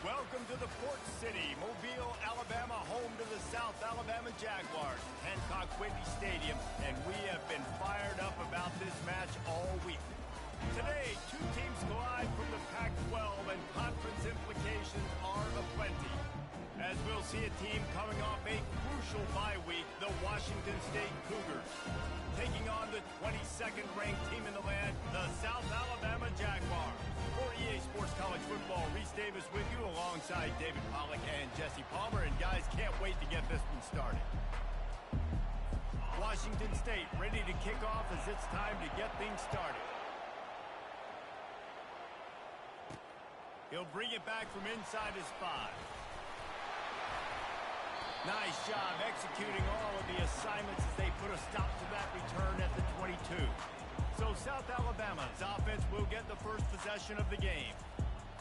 Welcome to the Port City, Mobile, Alabama, home to the SouthAlabama Jaguars, Hancock Whitney Stadium, and we have been fired up about this match all week. Today, two teams collide from the Pac-12, and conference implications are aplenty. As we'll see a team coming off a crucial bye week, the Washington State Cougars, taking on the 22nd ranked team in the land, the SouthAlabama Jaguars. For EA Sports College Football, Reese Davis with you alongside David Pollack and Jesse Palmer. And guys, can't wait to get this one started. Washington State ready to kick off as it's time to get things started. He'll bring it back from inside his 5. Nice job executing all of the assignments as they put a stop to that return at the 22. So SouthAlabama's offense will get the first possession of the game.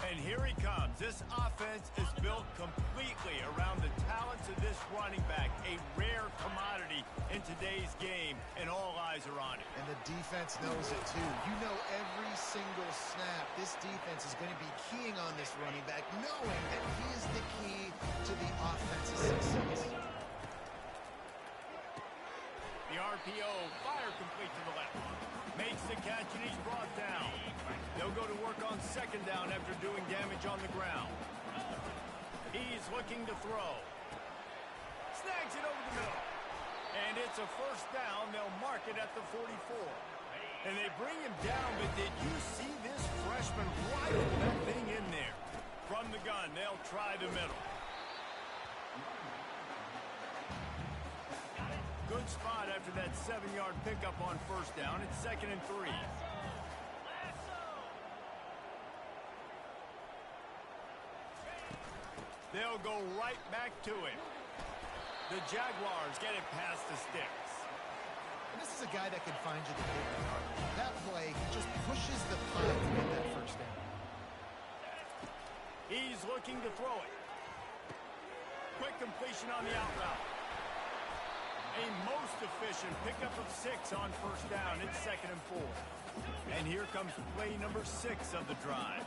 And here he comes. This offense is built completely around the talents of this running back, a rare commodity in today's game, and all eyes are on it. And the defense knows it too. You know every single snap, this defense is going to be keying on this running back, knowing that he is the key to the offense's success. The RPO, fire complete to the left. Makes the catch and he's brought down. They'll go to work on second down after doing damage on the ground. He's looking to throw. Snags it over the middle. And it's a first down. They'll mark it at the 44. And they bring him down, but did you see this freshman rifle that thing in there? From the gun, they'll try the middle. Good spot after that 7-yard pickup on first down. It's 2nd and 3. They'll go right back to it. The Jaguars get it past the sticks. And this is a guy that can find you the big yard. That play, he just pushes the punt to get that first down. He's looking to throw it. Quick completion on the out route. A most efficient pickup of 6 on first down. It's 2nd and 4. And here comes play number 6 of the drive.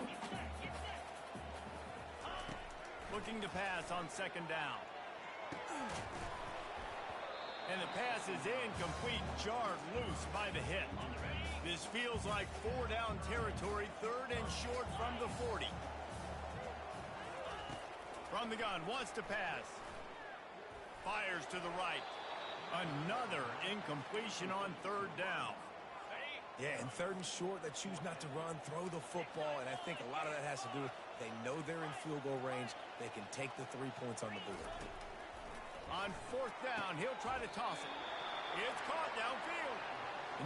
Looking to pass on second down. And the pass is incomplete, jarred loose by the hit. This feels like 4-down territory, 3rd and short from the 40. From the gun, wants to pass. Fires to the right. Another incompletion on 3rd down. Yeah, and 3rd and short, they choose not to run, throw the football, and I think a lot of that has to do with they know they're in field goal range. They can take the 3 points on the board. On 4th down, he'll try to toss it. It's caught downfield.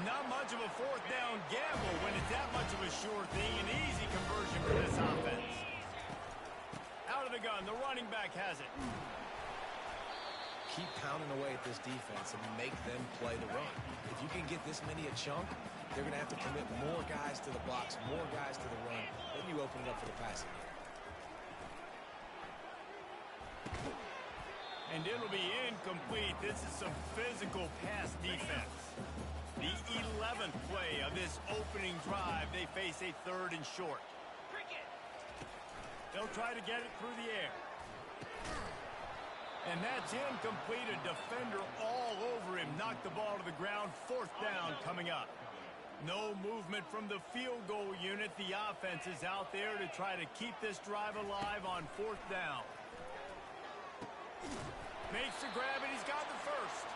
Not much of a 4th down gamble when it's that much of a sure thing. An easy conversion for this offense. Out of the gun, the running back has it. Keep pounding away at this defense and make them play the run. If you can get this many a chunk, they're going to have to commit more guys to the box, more guys to the run. Then you open it up for the passing game. And it'll be incomplete. This is some physical pass defense. The 11th play of this opening drive, they face a 3rd and short. They'll try to get it through the air. And that's incomplete. A defender all over him. Knocked the ball to the ground. 4th down coming up. No movement from the field goal unit. The offense is out there to try to keep this drive alive on 4th down. Makes the grab, and he's got the first.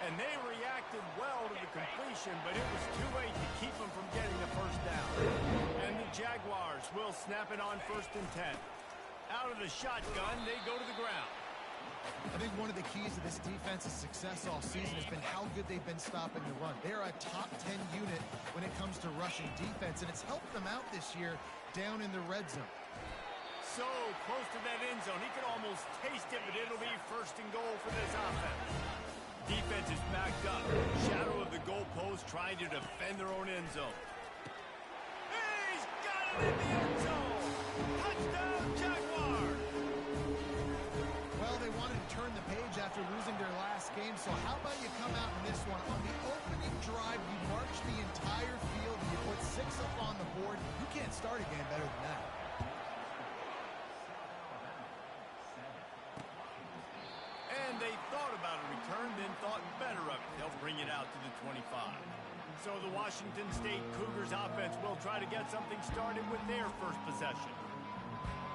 And they reacted well to the completion, but it was too late to keep him from getting the first down. And the Jaguars will snap it on 1st and 10. Out of the shotgun, they go to the ground. I think one of the keys to this defense's success all season has been how good they've been stopping the run. They're a top 10 unit when it comes to rushing defense, and it's helped them out this year down in the red zone. So close to that end zone. He could almost taste it, but it'll be 1st and goal for this offense. Defense is backed up. Shadow of the goalpost trying to defend their own end zone. He's got it in the end zone. Touchdown, Jaguars. Well, they wanted to turn the page after losing their last game, so how about you come out in this one? On the opening drive, you march the entire field, and you put 6 up on the board. You can't start a game better than that. 25. So the Washington State Cougars offense will try to get something started with their first possession.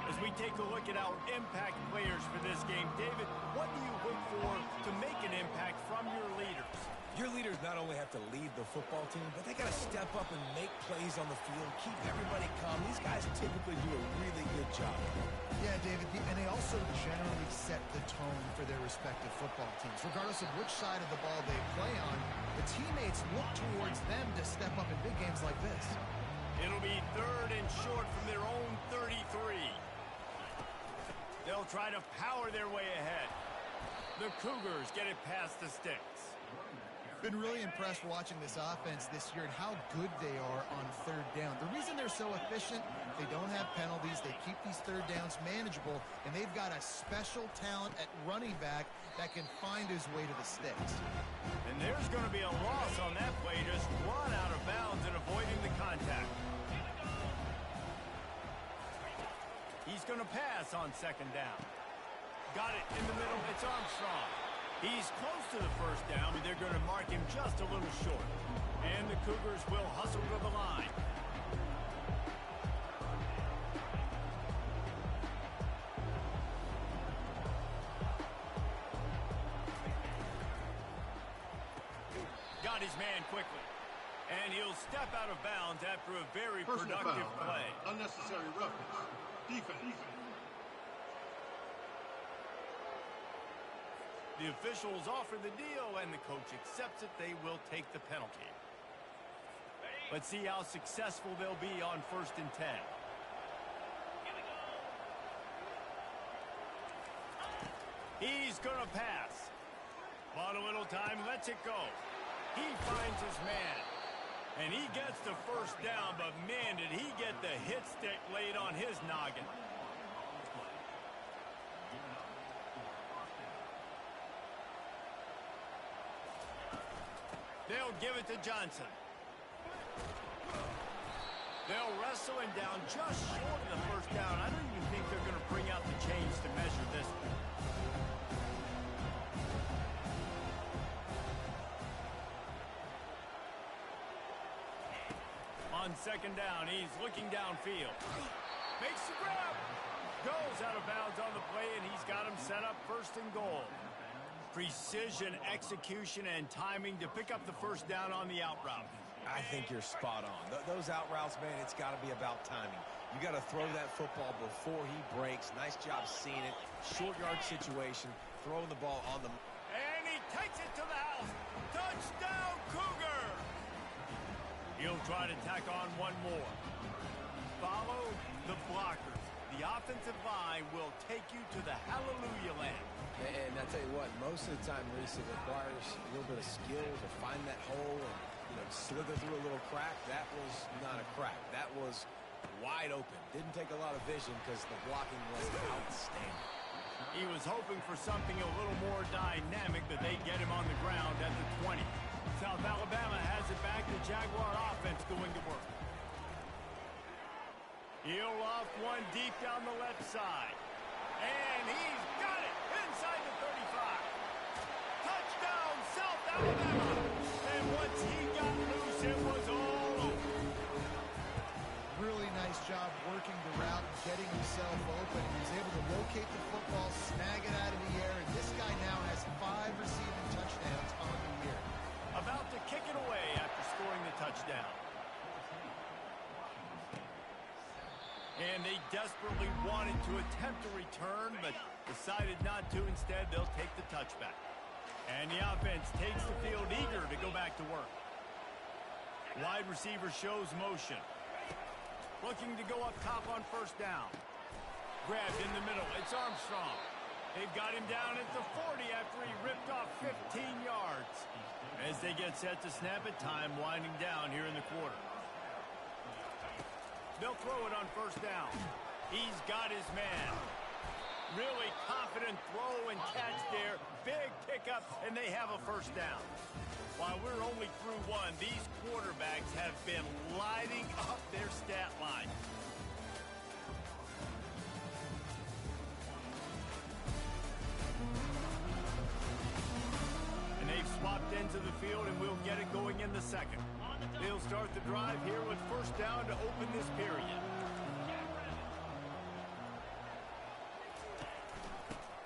As we take a look at our impact players for this game, David, what do you look for to make an impact from your leaders? Your leaders not only have to lead the football team, but they got to step up and make plays on the field, keep everybody calm. These guys typically do a really good job. Yeah, David, and they also generally set the tone for their respective football teams. Regardless of which side of the ball they play on, the teammates look towards them to step up in big games like this. It'll be 3rd and short from their own 33. They'll try to power their way ahead. The Cougars get it past the sticks. Been really impressed watching this offense this year and how good they are on 3rd down. The reason they're so efficient, they don't have penalties, they keep these 3rd downs manageable, and they've got a special talent at running back that can find his way to the sticks. And there's going to be a loss on that play, just run out of bounds and avoiding the contact. He's going to pass on 2nd down. Got it in the middle. It's Armstrong. He's close to the 1st down, but they're going to mark him just a little short. And the Cougars will hustle to the line. Got his man quickly. And he'll step out of bounds after a very productive play. Unnecessary roughness. Defense. The officials offer the deal, and the coach accepts it. They will take the penalty. Let's see how successful they'll be on 1st and 10. He's going to pass. Bought a little time, lets it go. He finds his man. And he gets the 1st down, but man, did he get the hit stick laid on his noggin. They'll give it to Johnson. They'll wrestle him down just short of the 1st down. I don't even think they're going to bring out the chains to measure this one. On 2nd down, he's looking downfield. Makes the grab. Goes out of bounds on the play, and he's got him set up 1st and goal. Precision, execution, and timing to pick up the 1st down on the out route. I think you're spot on. Those out routes, man, it's got to be about timing. You got to throw that football before he breaks. Nice job seeing it. Short yard situation, throwing the ball on the... And he takes it to the house. Touchdown, Cougar! He'll try to tack on one more. Follow the blockers. The offensive line will take you to the hallelujah land. And I tell you what, most of the time, Reese, it requires a little bit of skill to find that hole and, slither through a little crack. That was not a crack. That was wide open. Didn't take a lot of vision because the blocking was outstanding. He was hoping for something a little more dynamic, but they get him on the ground at the 20. South Alabama has it back. The Jaguar offense going to work. He'll loft one deep down the left side. And he's got it inside the 35. Touchdown, South Alabama. And once he got loose, it was all over. Really nice job working the route and getting himself open. He was able to locate the football, snag it out of the air, and this guy now has 5 receiving touchdowns on the year. About to kick it away after scoring the touchdown. And they desperately wanted to attempt a return, but decided not to. Instead, they'll take the touchback. And the offense takes the field eager to go back to work. Wide receiver shows motion. Looking to go up top on 1st down. Grabbed in the middle. It's Armstrong. They've got him down at the 40 after he ripped off 15 yards. As they get set to snap it, time winding down here in the quarter. They'll throw it on 1st down. He's got his man. Really confident throw and catch there. Big pickup, and they have a 1st down. While we're only through one, these quarterbacks have been lighting up their stat line. And they've swapped opposite ends of the field, and we'll get it going in the second. They'll start the drive here with first down to open this period.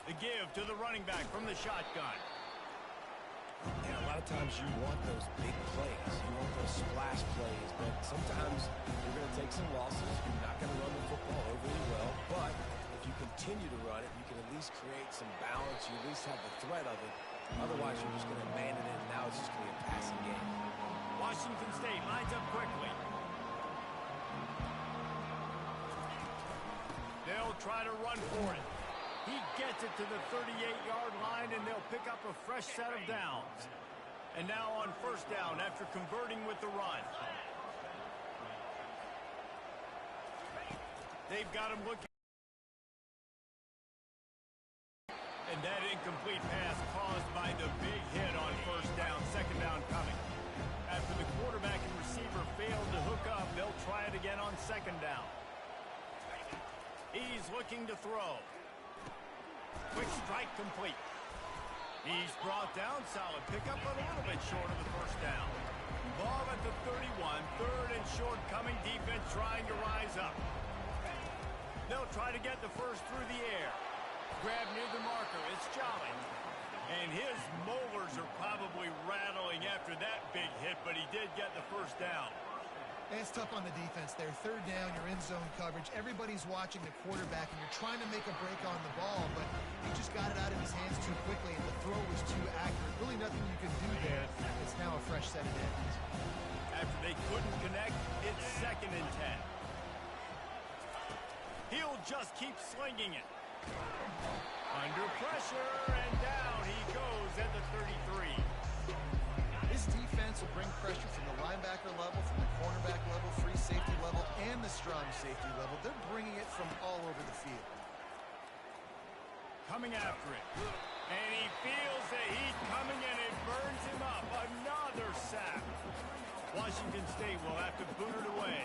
The give to the running back from the shotgun. And a lot of times you want those big plays. You want those splash plays, but sometimes you're going to take some losses. You're not going to run the football overly well, but if you continue to run it, you can at least create some balance. You at least have the threat of it. Otherwise, you're just going to abandon it, and now it's just going to be a passing game. Washington State lines up quickly. They'll try to run for it. He gets it to the 38-yard line, and they'll pick up a fresh set of downs. And now on first down after converting with the run. They've got him looking. And that incomplete pass caused by the big hit on first down. Second down coming. After the quarterback and receiver failed to hook up, they'll try it again on second down. He's looking to throw. Quick strike complete. He's brought down. Solid pickup, but a little bit short of the first down. Ball at the 31. Third and short coming. Defense trying to rise up. They'll try to get the first through the air. Grab near the marker. It's Jolly. And his molars are probably rattling after that big hit, but he did get the first down. It's tough on the defense there. Third down, you're in zone coverage. Everybody's watching the quarterback, and you're trying to make a break on the ball, but he just got it out of his hands too quickly, and the throw was too accurate. Really nothing you can do there. It's now a fresh set of downs. After they couldn't connect, it's second and 10. He'll just keep slinging it. Under pressure, and down he goes at the 33. This defense will bring pressure from the linebacker level, from the cornerback level, free safety level, and the strong safety level. They're bringing it from all over the field. Coming after it. And he feels the heat coming, and it burns him up. Another sack. Washington State will have to boot it away.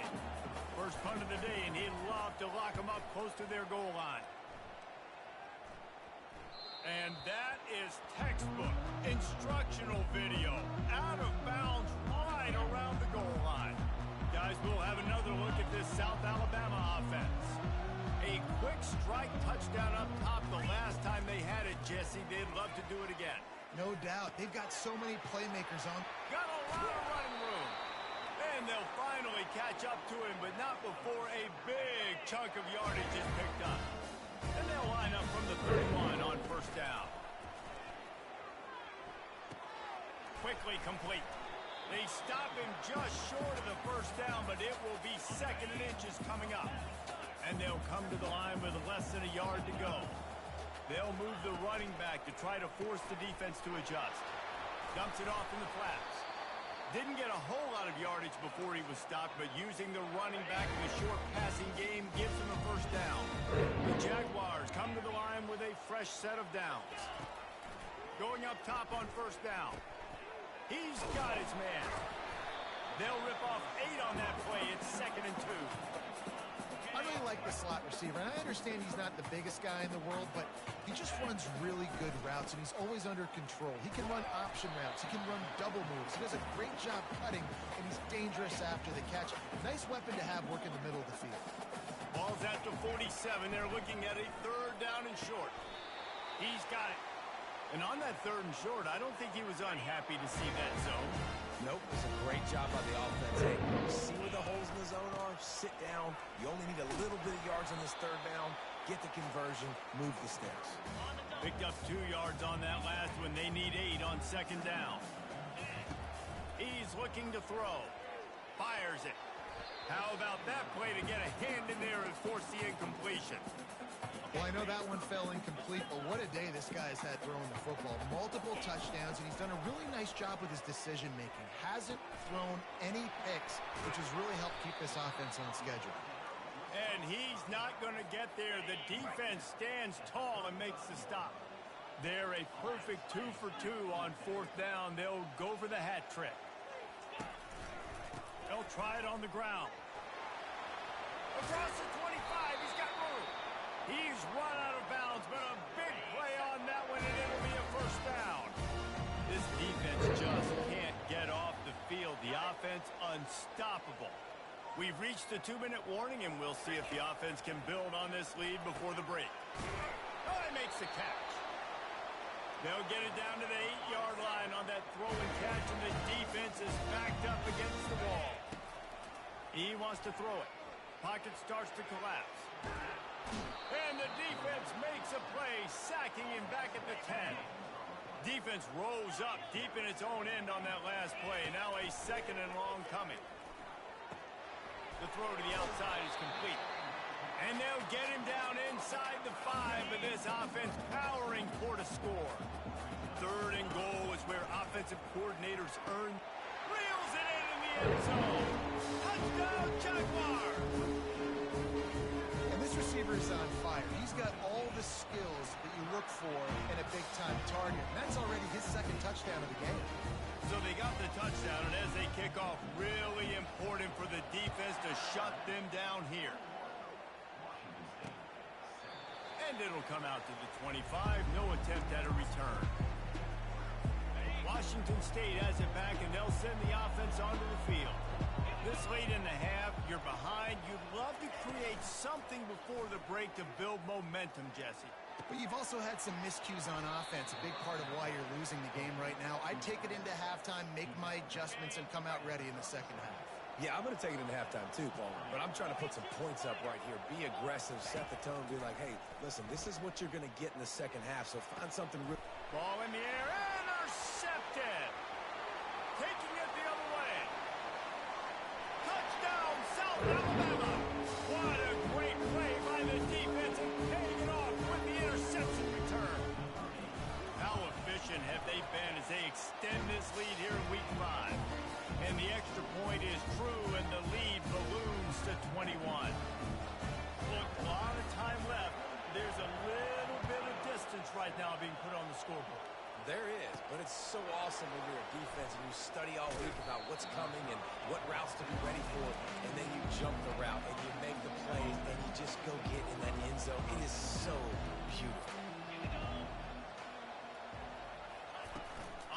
First punt of the day, and he'd love to lock them up close to their goal line. And that is textbook instructional video. Out of bounds right around the goal line. Guys, we'll have another look at this South Alabama offense. A quick strike touchdown up top the last time they had it, Jesse. They'd love to do it again. No doubt. They've got so many playmakers on. Got a lot of running room. And they'll finally catch up to him, but not before a big chunk of yardage is picked up. And they'll line up from the 31 on first down. Quickly complete. They stop him just short of the first down, but it will be second and inches coming up. And they'll come to the line with less than a yard to go. They'll move the running back to try to force the defense to adjust. Dumps it off in the flats. Didn't get a whole lot of yardage before he was stopped, but using the running back in the short passing game gives him a first down. The Jaguars come to the line with a fresh set of downs. Going up top on first down. He's got his man. They'll rip off 8 on that play. It's second and 2. I really like the slot receiver, and I understand he's not the biggest guy in the world, but he just runs really good routes, and he's always under control. He can run option routes. He can run double moves. He does a great job cutting, and he's dangerous after the catch. Nice weapon to have work in the middle of the field. Ball's at the 47. They're looking at a third down and short. He's got it. And on that third and short, I don't think he was unhappy to see that zone. Nope, it's a great job by the offense. Hey, you see where the holes in the zone are? Sit down. You only need a little bit of yards on this third down. Get the conversion. Move the sticks. Picked up 2 yards on that last one. They need 8 on second down. He's looking to throw. Fires it. How about that play to get a hand in there and force the incompletion? Well, I know that one fell incomplete, but what a day this guy has had throwing the football. Multiple touchdowns, and he's done a really nice job with his decision-making. Hasn't thrown any picks, which has really helped keep this offense on schedule. And he's not going to get there. The defense stands tall and makes the stop. They're a perfect 2 for 2 on fourth down. They'll go for the hat trick. They'll try it on the ground. Across the 25, he's got room. He's run out of bounds, but a big play on that one, and it'll be a first down. This defense just can't get off the field. The offense unstoppable. We've reached the 2-minute warning, and we'll see if the offense can build on this lead before the break. Oh, he makes the catch. They'll get it down to the 8-yard line on that throw and catch, and the defense is backed up against the wall. He wants to throw it. Pocket starts to collapse. And the defense makes a play, sacking him back at the 10. Defense rose up deep in its own end on that last play. Now a 2nd and long coming. The throw to the outside is complete. And they'll get him down inside the 5, but this offense powering toward a score. 3rd and goal is where offensive coordinators earn. Reels it in the end zone. Touchdown, Jaguars! And this receiver is on fire. He's got all the skills that you look for in a big-time target. And that's already his 2nd touchdown of the game. So they got the touchdown, and as they kick off, really important for the defense to shut them down here. And it'll come out to the 25. No attempt at a return. Washington State has it back, and they'll send the offense onto the field. This late in the half, you're behind. You'd love to create something before the break to build momentum, Jesse. But you've also had some miscues on offense, a big part of why you're losing the game right now. I'd take it into halftime, make my adjustments, and come out ready in the 2nd half. Yeah, I'm going to take it into halftime too, Paul. But I'm trying to put some points up right here. Be aggressive, set the tone, be like, hey, listen, this is what you're going to get in the 2nd half, so find something real. Ball in the air, intercepted. Taking it the other way. Touchdown, South Alabama. What a great play by the defense and paying it off with the interception return. How efficient have they been as they extend this lead here in week 5? And the extra point is true, and the lead balloons to 21. Look, a lot of time left. There's a little bit of distance right now being put on the scoreboard. There is, but it's so awesome when you're a defense and you study all week about what's coming and what routes to be ready for, and then you jump the route and you make the plays and you just go get in that end zone. It is so beautiful.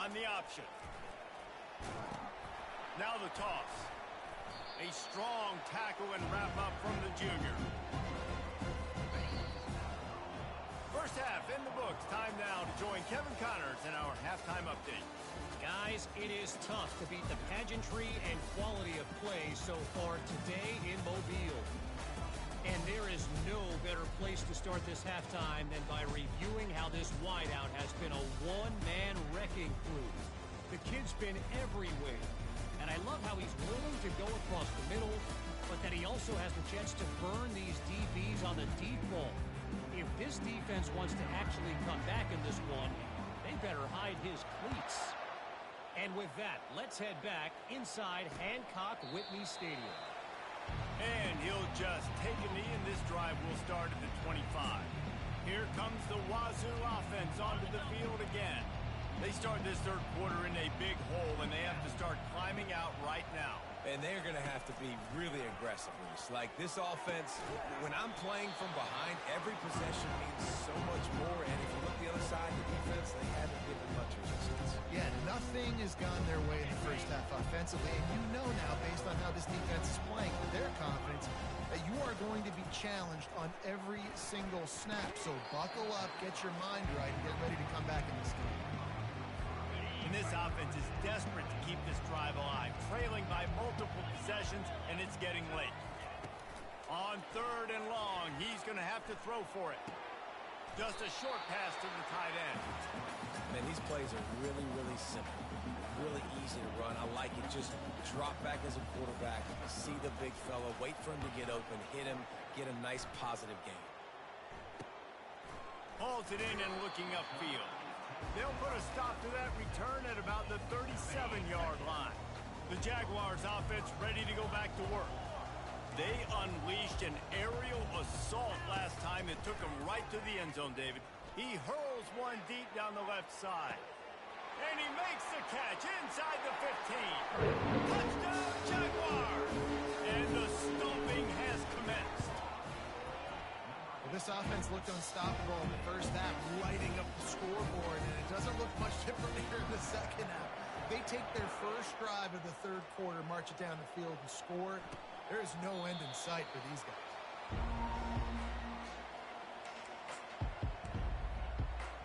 On the option. Now the toss. A strong tackle and wrap up from the junior. First half in the books. Time now to join Kevin Connors in our halftime update. Guys, it is tough to beat the pageantry and quality of play so far today in Mobile. And there is no better place to start this halftime than by reviewing how this wideout has been a one-man wrecking crew. The kid's been everywhere. And I love how he's willing to go across the middle, but that he also has the chance to burn these DBs on the deep ball. If this defense wants to actually come back in this one, they better hide his cleats. And with that, let's head back inside Hancock-Whitney Stadium. And he'll just take a knee, and this drive will start at the 25. Here comes the Wazoo offense onto the field again. They start this 3rd quarter in a big hole, and they have to start climbing out right now. And they're going to have to be really aggressive with this. Like, this offense, when I'm playing from behind, every possession means so much more. And if you look the other side, the defense, they haven't given much resistance. Yeah, nothing has gone their way in the first half offensively. And you know now, based on how this defense is playing, with their confidence, that you are going to be challenged on every single snap. So buckle up, get your mind right, and get ready to come back in this game. And this offense is desperate to keep this drive alive, trailing by multiple possessions, and it's getting late. On 3rd and long, he's going to have to throw for it. Just a short pass to the tight end. Man, these plays are really, really simple. Really easy to run. I like it. Just drop back as a quarterback, see the big fella, wait for him to get open, hit him, get a nice positive gain. Hauls it in and looking upfield. They'll put a stop to that return at about the 37-yard line. The Jaguars offense ready to go back to work. They unleashed an aerial assault last time that took them right to the end zone, David. He hurls one deep down the left side. And he makes the catch inside the 15. Touchdown, Jaguars! And the stomping has commenced. Well, this offense looked unstoppable in the first half, lighting up the scoreboard, and it doesn't look much different here in the second half. They take their first drive of the third quarter, march it down the field, and score. There is no end in sight for these guys.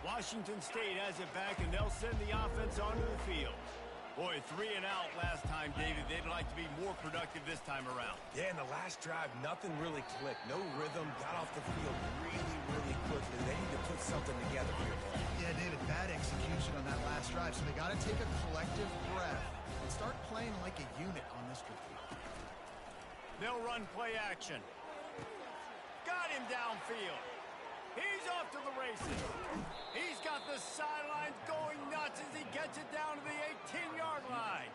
Washington State has it back, and they'll send the offense onto the field. Boy, 3 and out last time, David. They'd like to be more productive this time around. Yeah, in the last drive, nothing really clicked. No rhythm. Got off the field really, really quickly. They need to put something together here. Yeah, David, bad execution on that last drive, so they got to take a collective breath and start playing like a unit on this drive. They'll run play action. Got him downfield. He's off to the races. He's got the sidelines going nuts as he gets it down to the 18-yard line.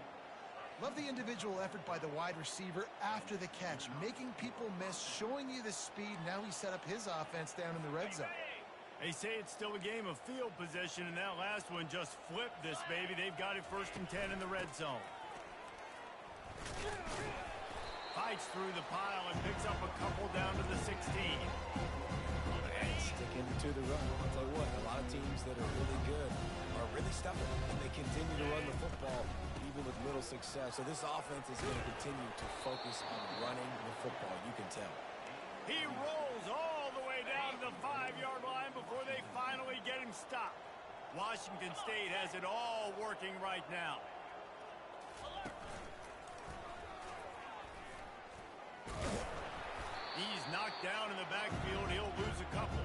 Love the individual effort by the wide receiver after the catch, making people miss, showing you the speed. Now he set up his offense down in the red zone. They say it's still a game of field position, and that last one just flipped this baby. They've got it 1st and 10 in the red zone. Fights through the pile and picks up a couple down to the 16. Sticking to the run. I'll tell you what, a lot of teams that are really good are really stubborn, and they continue to run the football even with little success. So this offense is going to continue to focus on running the football. You can tell. He rolls all the way down to the 5-yard line before they finally get him stopped. Washington State has it all working right now. He's knocked down in the backfield. He'll lose a couple.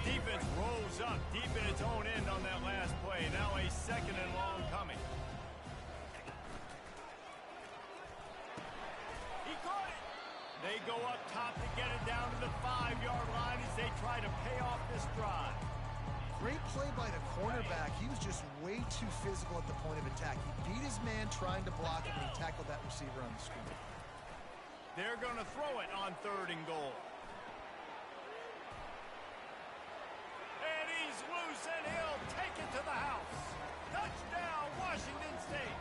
Defense rolls up deep in its own end on that last play. Now a 2nd and long coming. He caught it. They go up top to get it down to the 5-yard line as they try to pay off this drive. Great play by the cornerback. He was just way too physical at the point of attack. He beat his man trying to block him, and he tackled that receiver on the screen. They're going to throw it on 3rd and goal. And he's loose, and he'll take it to the house. Touchdown, Washington State.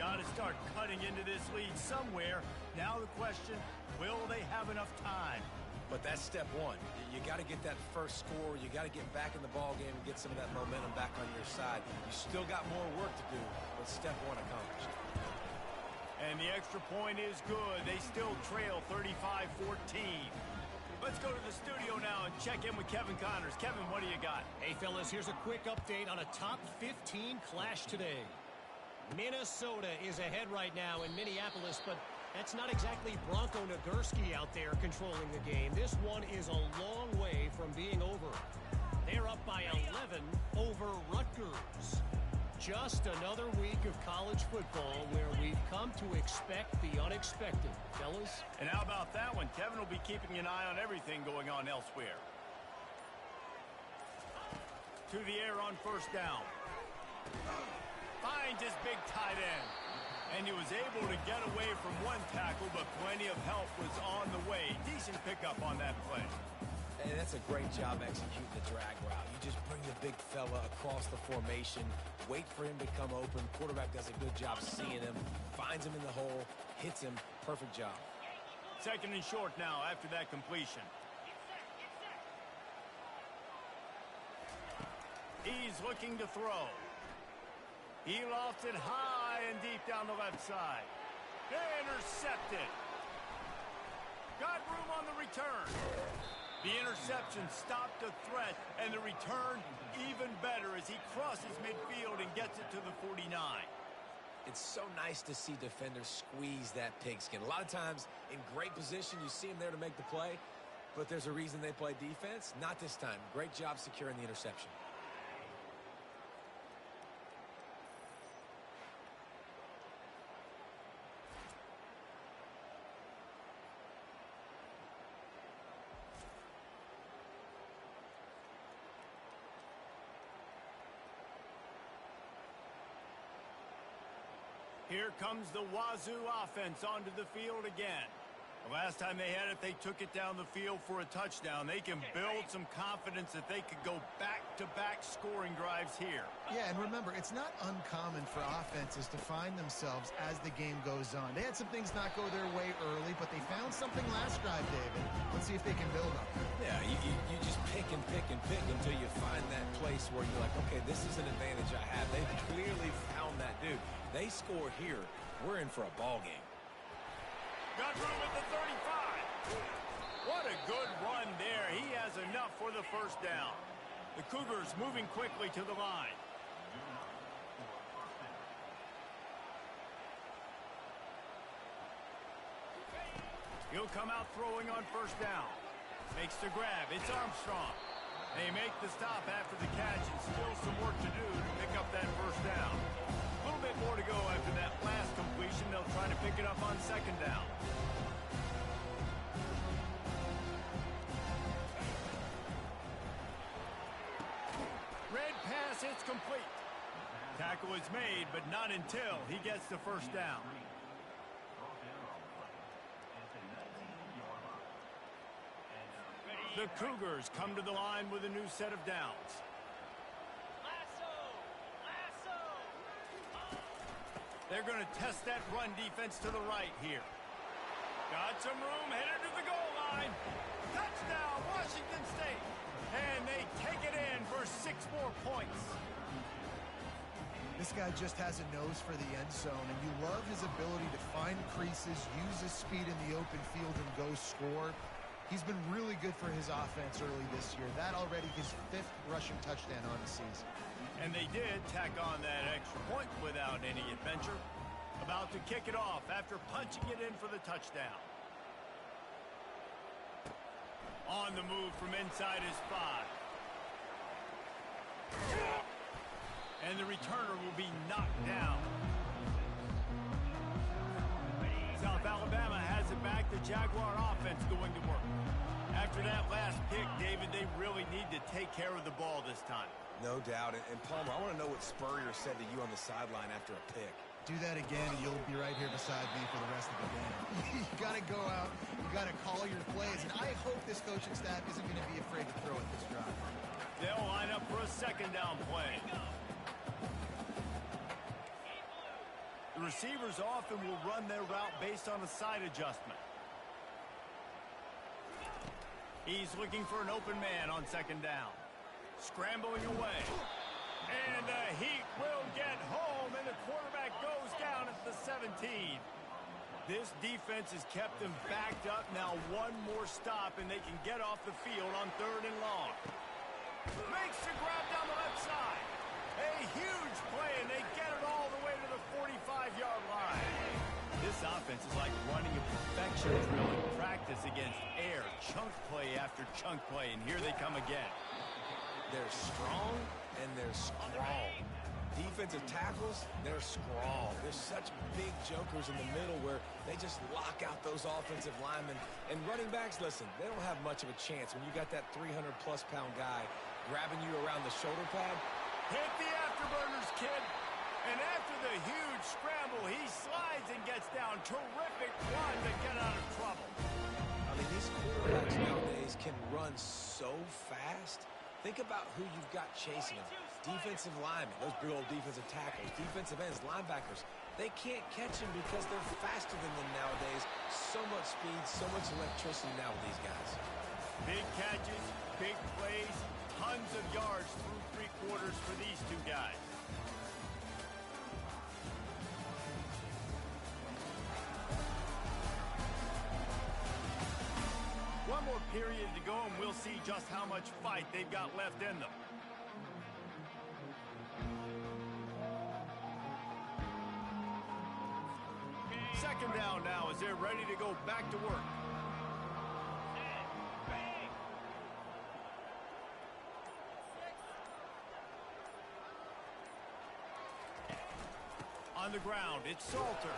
Got to start cutting into this lead somewhere. Now the question, will they have enough time? But that's step one. You got to get that first score. You got to get back in the ball game and get some of that momentum back on your side. You still got more work to do, but step one accomplished. And the extra point is good. They still trail 35-14. Let's go to the studio now and check in with Kevin Connors. Kevin, what do you got? Hey, fellas, here's a quick update on a top 15 clash today. Minnesota is ahead right now in Minneapolis, but that's not exactly Bronco Nagurski out there controlling the game. This one is a long way from being over. They're up by 11 over Rutgers. Just another week of college football where we've come to expect the unexpected, fellas. And how about that one? Kevin will be keeping an eye on everything going on elsewhere. To the air on 1st down. Finds his big tight end. And he was able to get away from one tackle, but plenty of help was on the way. Decent pickup on that play. And that's a great job executing the drag route. You just bring the big fella across the formation, wait for him to come open. Quarterback does a good job seeing him, finds him in the hole, hits him. Perfect job. 2nd and short now after that completion. He's looking to throw. He lofts it high and deep down the left side. Intercepted. Got room on the return. The interception stopped the threat, and the return even better as he crosses midfield and gets it to the 49. It's so nice to see defenders squeeze that pigskin. A lot of times in great position, you see them there to make the play, but there's a reason they play defense. Not this time. Great job securing the interception. Here comes the Wazoo offense onto the field again. Last time they had it, they took it down the field for a touchdown. They can build some confidence that they could go back-to-back scoring drives here. Yeah, and remember, it's not uncommon for offenses to find themselves as the game goes on. They had some things not go their way early, but they found something last drive, David. Let's see if they can build up. Yeah, you just pick and pick and pick until you find that place where you're like, okay, this is an advantage I have. They've clearly found that, dude. They score here, we're in for a ball game. Got room at the 35. What a good run there. He has enough for the first down. The Cougars moving quickly to the line. He'll come out throwing on first down. Makes the grab. It's Armstrong. They make the stop after the catch, and still some work to do to pick up that first down. A little bit more to go after that last completion. They'll try to pick it up on second down. Red pass, it's complete. Tackle is made, but not until he gets the first down. The Cougars come to the line with a new set of downs. They're going to test that run defense to the right here. Got some room, headed to the goal line. Touchdown, Washington State. And they take it in for 6 more points. This guy just has a nose for the end zone, and you love his ability to find creases, use his speed in the open field, and go score. He's been really good for his offense early this year. That already his 5th rushing touchdown on the season. And they did tack on that extra point without any adventure. About to kick it off after punching it in for the touchdown. On the move from inside his 5. And the returner will be knocked down. SouthAlabama has it back. The Jaguar offense going to work. After that last pick, David, they really need to take care of the ball this time. No doubt. And Palmer, I want to know what Spurrier said to you on the sideline after a pick. Do that again, and you'll be right here beside me for the rest of the game. You got to go out. You got to call your plays. And I hope this coaching staff isn't going to be afraid to throw at this drive. They'll line up for a second down play. The receivers often will run their route based on a side adjustment. He's looking for an open man on second down. Scrambling away. And the Heat will get home, and the quarterback goes down at the 17. This defense has kept them backed up. Now one more stop, and they can get off the field on 3rd and long. Makes the grab down the left side. A huge play, and they get it all the way to the 45-yard line. This offense is like running a perfection drill in practice against air. Chunk play after chunk play, and here they come again. They're strong and they're scrawl. Defensive tackles, they're scrawl. There's such big jokers in the middle where they just lock out those offensive linemen. And running backs, listen, they don't have much of a chance when you got that 300-plus pound guy grabbing you around the shoulder pad. Hit the afterburners, kid. And after the huge scramble, he slides and gets down. Terrific run to get out of trouble. I mean, these quarterbacks nowadays can run so fast. Think about who you've got chasing them. Defensive linemen, those big old defensive tackles, defensive ends, linebackers. They can't catch them because they're faster than them nowadays. So much speed, so much electricity now with these guys. Big catches, big plays, tons of yards through 3 quarters for these 2 guys. One more period to go, and we'll see just how much fight they've got left in them. Second down now as they're ready to go back to work. On the ground, it's Salter.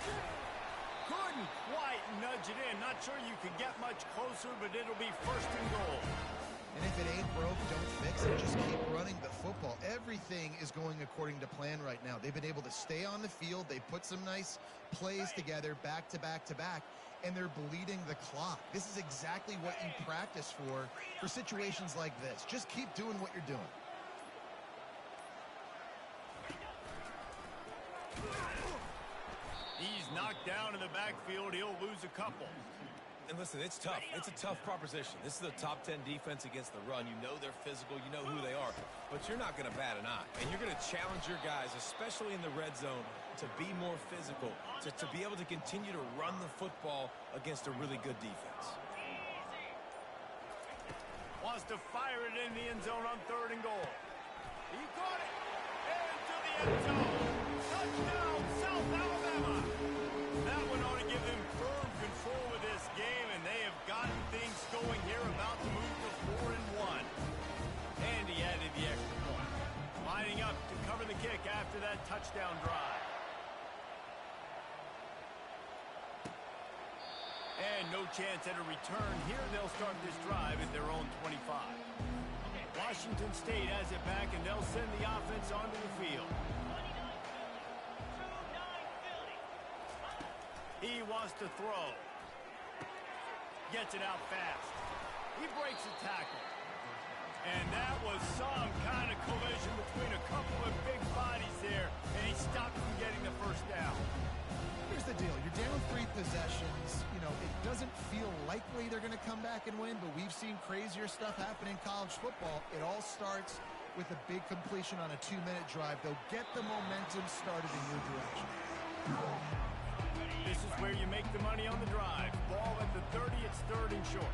Couldn't quite nudge it in. Not sure you could get much closer, but it'll be 1st and goal. And if it ain't broke, don't fix it. Just keep running the football. Everything is going according to plan right now. They've been able to stay on the field. They put some nice plays together back to back to back. and they're bleeding the clock. This is exactly what you practice for situations like this. Just keep doing what you're doing. He's knocked down in the backfield. He'll lose a couple. And listen, it's tough. It's a tough proposition. This is a top 10 defense against the run. You know they're physical. You know who they are. But you're not going to bat an eye. And you're going to challenge your guys, especially in the red zone, to be more physical, to be able to continue to run the football against a really good defense. Wants to fire it in the end zone on 3rd and goal. He caught it. Into the end zone. Touchdown, South Alabama. That one ought to give them firm control of this game, and they have gotten things going here, about to move to 4-1. And he added the extra point. Lining up to cover the kick after that touchdown drive. And no chance at a return here. They'll start this drive at their own 25. Washington State has it back, and they'll send the offense onto the field. He wants to throw. Gets it out fast. He breaks a tackle. And that was some kind of collision between a couple of big bodies there, and he stopped from getting the first down. Here's the deal. You're down 3 possessions. You know, it doesn't feel likely they're going to come back and win, but we've seen crazier stuff happen in college football. It all starts with a big completion on a 2-minute drive. They'll get the momentum started in your direction. This is where you make the money on the drive. Ball at the 30, it's 3rd and short.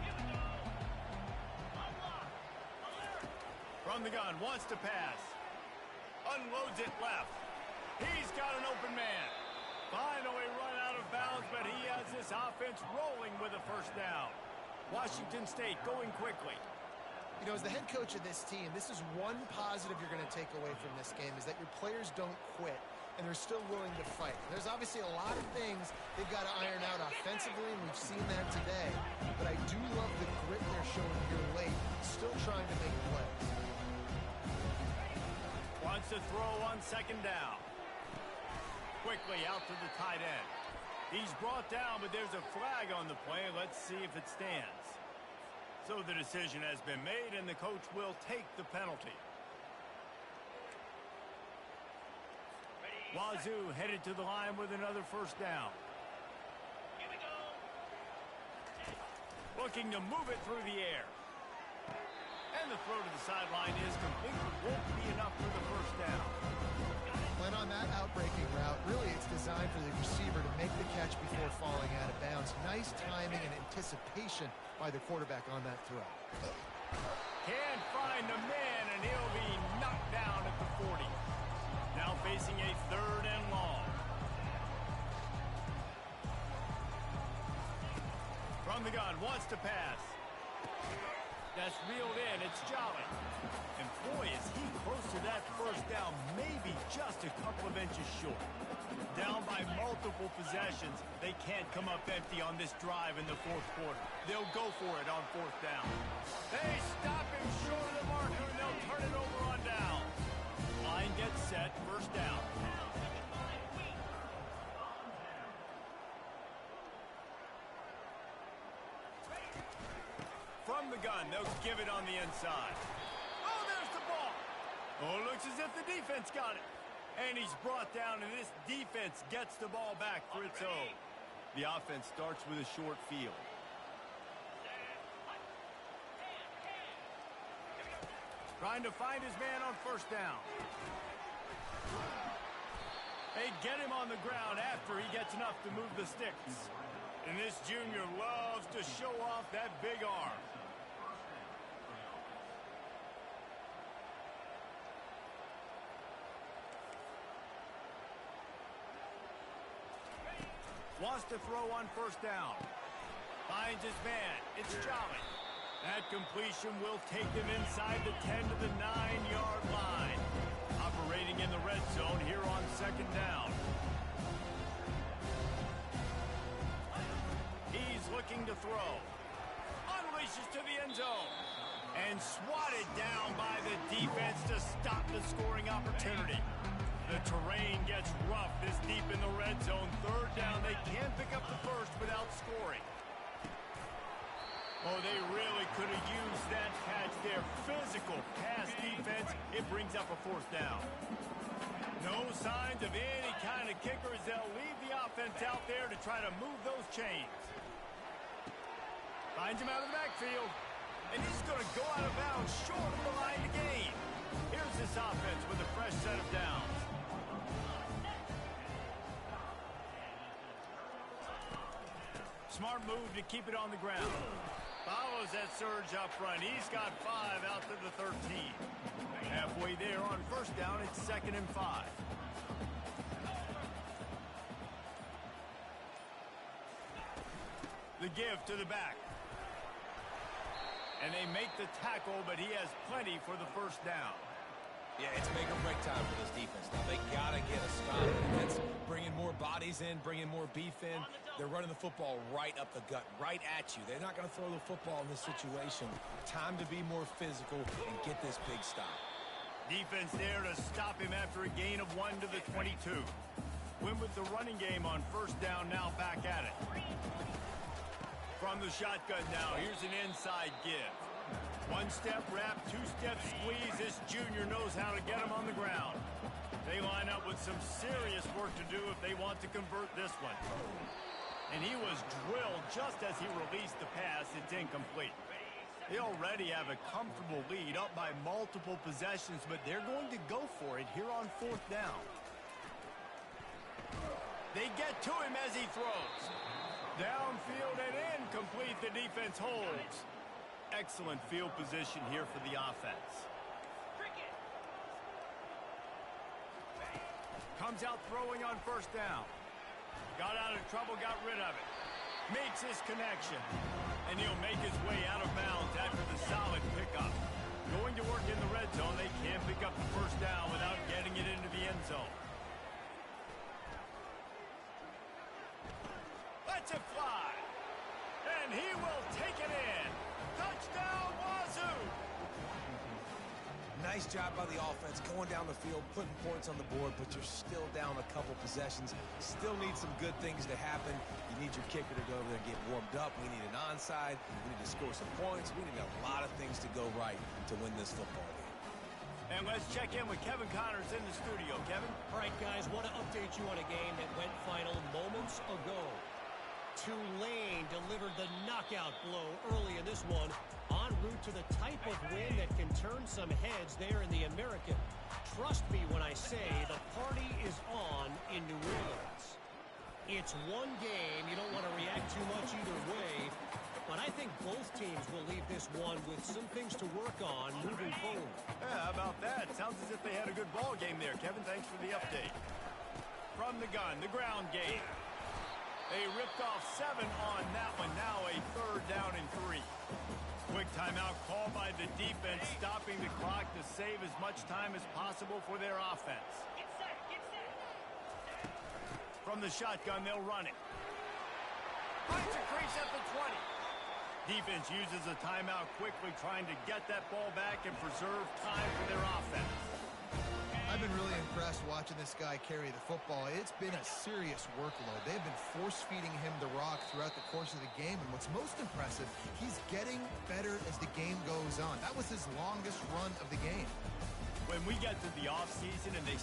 From the gun, wants to pass. Unloads it left. He's got an open man. Finally run out of bounds, but he has this offense rolling with a first down. Washington State going quickly. You know, as the head coach of this team, this is one positive you're going to take away from this game, is that your players don't quit, and they're still willing to fight. There's obviously a lot of things they've got to iron out offensively, and we've seen that today. But I do love the grit they're showing here late, still trying to make plays. Wants to throw on 2nd down. Quickly out to the tight end. He's brought down, but there's a flag on the play. Let's see if it stands. So the decision has been made, and the coach will take the penalty. Wazoo headed to the line with another first down. Looking to move it through the air. And the throw to the sideline is complete. Won't be enough for the first down. When on that outbreaking route, really it's designed for the receiver to make the catch before falling out of bounds. Nice timing and anticipation by the quarterback on that throw. Can't find the man, and he'll be knocked down at the 40. Now facing a 3rd and long. From the gun, wants to pass. That's reeled in. It's Jolly. And boy, is he close to that first down, maybe just a couple of inches short. Down by multiple possessions, they can't come up empty on this drive in the 4th quarter. They'll go for it on 4th down. They stop him short of the marker, and they'll turn it over on down. Line gets set, first down. From the gun, they'll give it on the inside. Oh, there's the ball. Oh, it looks as if the defense got it. And he's brought down, and this defense gets the ball back for its own. The offense starts with a short field. Trying to find his man on first down. They get him on the ground after he gets enough to move the sticks. And this junior loves to show off that big arm. Wants to throw on first down. Finds his man. It's Jolly. That completion will take them inside the 10 to the 9-yard line. Operating in the red zone here on 2nd down. He's looking to throw. Unleashes to the end zone. And swatted down by the defense to stop the scoring opportunity. The terrain gets rough this deep in the red zone. 3rd down, they can pick up the first without scoring. Oh, they really could have used that catch there. Physical pass defense. It brings up a fourth down. No signs of any kind of kickers. They'll leave the offense out there to try to move those chains. Finds him out of the backfield. And he's going to go out of bounds short of the line to gain. Here's this offense with a fresh set of downs. Smart move to keep it on the ground. Follows that surge up front. He's got 5 out to the 13. Halfway there on first down, it's 2nd and 5. The give to the back. And they make the tackle, but he has plenty for the first down. Yeah, it's make or break time for this defense. Now, they got to get a stop. That's bringing more bodies in, bringing more beef in. They're running the football right up the gut, right at you. They're not going to throw the football in this situation. Time to be more physical and get this big stop. Defense there to stop him after a gain of 1 to the 22. Win with the running game on first down, now back at it. From the shotgun now, here's an inside give. 1-step wrap, 2-step squeeze. This junior knows how to get him on the ground. They line up with some serious work to do if they want to convert this one. And he was drilled just as he released the pass. It's incomplete. They already have a comfortable lead, up by multiple possessions, but they're going to go for it here on fourth down. They get to him as he throws. Downfield and incomplete. The defense holds. Excellent field position here for the offense. Comes out throwing on first down. Got out of trouble, got rid of it. Makes his connection. And he'll make his way out of bounds after the solid pickup. Going to work in the red zone. They can't pick up the first down without getting it into the end zone. Lets it fly. And he will take it in. Touchdown, Wazoo! Nice job by the offense going down the field, putting points on the board, but you're still down a couple possessions. Still need some good things to happen. You need your kicker to go over there and get warmed up. We need an onside. We need to score some points. We need a lot of things to go right to win this football game. And let's check in with Kevin Connors in the studio. Kevin? All right, guys, want to update you on a game that went final moments ago. Tulane delivered the knockout blow early in this one, en route to the type of win that can turn some heads there in the American. Trust me when I say the party is on in New Orleans. It's one game. You don't want to react too much either way, but I think both teams will leave this one with some things to work on moving forward. Yeah, how about that? Sounds as if they had a good ball game there. Kevin, thanks for the update. From the gun, the ground game. They ripped off 7 on that one. Now a 3rd down and 3. Quick timeout called by the defense, stopping the clock to save as much time as possible for their offense. Get set, get set. From the shotgun, they'll run it. Finds a crease at the 20. Defense uses a timeout quickly, trying to get that ball back and preserve time for their offense. I've been really impressed watching this guy carry the football. It's been a serious workload. They've been force-feeding him the rock throughout the course of the game, and what's most impressive, he's getting better as the game goes on. That was his longest run of the game. When we get to the offseason and they